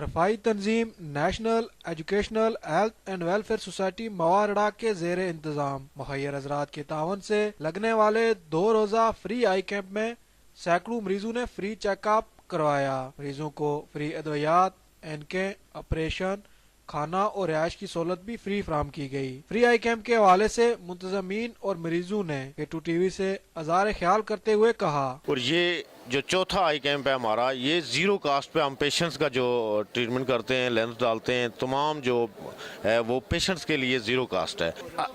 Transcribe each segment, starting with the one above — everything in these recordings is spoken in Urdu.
رفائی تنظیم national educational health and welfare society مواردہ کے زیر انتظام مخیر حضرات کے تعاون سے لگنے والے 2 روزہ فری آئی کیمپ میں سینکڑوں مریضوں نے فری چیک اپ کروایا۔ مریضوں کو فری ادویات، اینکیں، آپریشن، کھانا اور رہائش کی سہولت بھی فری فراہم کی گئی۔ فری آئی کیمپ کے حوالے سے منتظمین اور مریضوں نے K2 ٹی وی سے اظہار خیال کرتے ہوئے کہا، اور یہ جو چوتھا آئی کیمپ ہے ہمارا، یہ زیرو کاسٹ پہ ہم پیشنٹس کا جو ٹریٹمنٹ کرتے ہیں، لینس ڈالتے ہیں، تمام جو ہے وہ پیشنٹس کے لیے زیرو کاسٹ ہے۔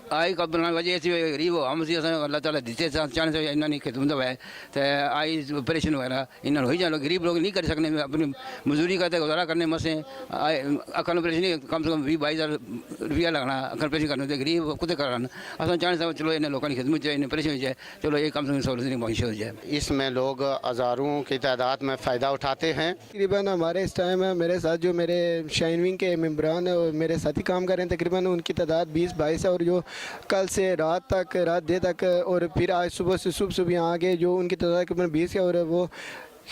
آئی کا بنانے وجہ سے غریب ہم سی اللہ تعالیٰ دیتے چاہنے سے انہوں نے خدمت ہے تو آئی آپریشن وغیرہ انہوں نے ہوئی جانا، غریب لوگ نہیں کر سکنے، اپنی مزدوری کرتے گزارا کرنے مسے اکھن آپریشن کم سے کم 20-22 روپیہ لگنا اکھن آپریشن کرنے سے غریب کتے کرانا اصل چاہنے سے چلو انہیں لوگوں کی خدمت جائے، انہیں آپریشن ہو جائے، چلو یہ کم سے کم سہولت نہیں معیشت ہو جائے۔ اس میں لوگ ہزاروں کی تعداد میں فائدہ اٹھاتے ہیں۔ تقریباً ہمارے اس ٹائم میرے ساتھ جو میرے شائن ونگ کے ممبران ہیں اور میرے ساتھی کام کر رہے ہیں، تقریباً ان کی تعداد 20-22 ہے، اور جو کل سے رات دیر تک اور پھر آج صبح یہاں آگے جو ان کی تعداد تقریباً 20 ہے، اور وہ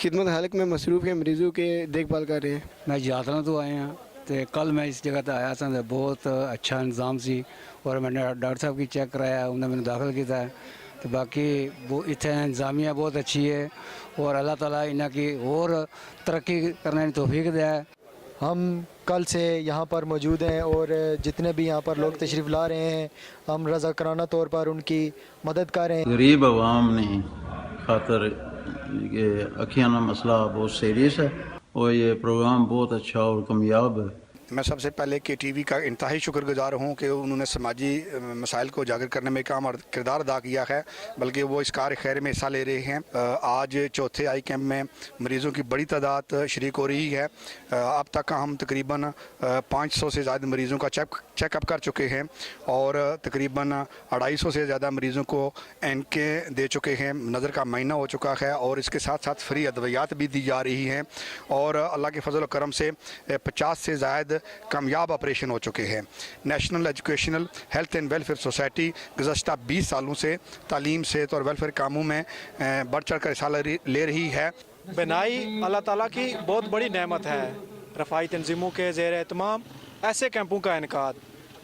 خدمت حلق میں مصروف ہیں، مریضوں کے دیکھ بھال کر رہے ہیں۔ میں یاترا تو آئے ہیں تو کل میں اس جگہ تے آیا تھا، بہت اچھا انتظام سی، اور میں نے ڈاکٹر صاحب کی چیک کرایا، انہوں نے مجھے داخل کیا ہے، تو باقی وہ اتنے انتظامیہ بہت اچھی ہے، اور اللہ تعالیٰ انہیں کی اور ترقی کرنے کی توفیق دے۔ ہم کل سے یہاں پر موجود ہیں اور جتنے بھی یہاں پر لوگ تشریف لا رہے ہیں، ہم رضاکارانہ طور پر ان کی مدد کر رہے ہیں۔ غریب عوام نے خاطر یہ اکھیانہ مسئلہ بہت سیریس ہے، اور یہ پروگرام بہت اچھا اور کامیاب ہے۔ میں سب سے پہلے K ٹی وی کا انتہائی شکر گزار ہوں کہ انہوں نے سماجی مسائل کو اجاگر کرنے میں کام اور کردار ادا کیا ہے، بلکہ وہ اس کار خیر میں حصہ لے رہے ہیں۔ آج چوتھے آئی کیمپ میں مریضوں کی بڑی تعداد شریک ہو رہی ہے۔ اب تک ہم تقریباً 500 سے زیادہ مریضوں کا چیک اپ کر چکے ہیں، اور تقریباً 250 سے زیادہ مریضوں کو اینکیں دے چکے ہیں، نظر کا معائنہ ہو چکا ہے، اور اس کے ساتھ ساتھ فری ادویات بھی دی جا رہی ہیں، اور اللہ کے فضل و کرم سے 50 سے زائد کامیاب آپریشن ہو چکے ہیں۔ National educational health and welfare society گزشتہ 20 سالوں سے تعلیم، صحت اور ویلفیئر کاموں میں بڑھ چڑھ کر حصہ لے رہی ہے۔ بنائی اللہ تعالیٰ کی بہت بڑی نعمت ہے۔ رفائی تنظیموں کے زیر اہتمام ایسے کیمپوں کا انعقاد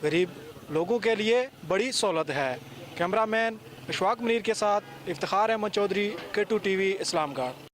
غریب لوگوں کے لیے بڑی سہولت ہے۔ کیمرہ مین اشفاق منیر کے ساتھ Iftikhar Ahmed Chaudhry, K2 T V, اسلام گڑھ۔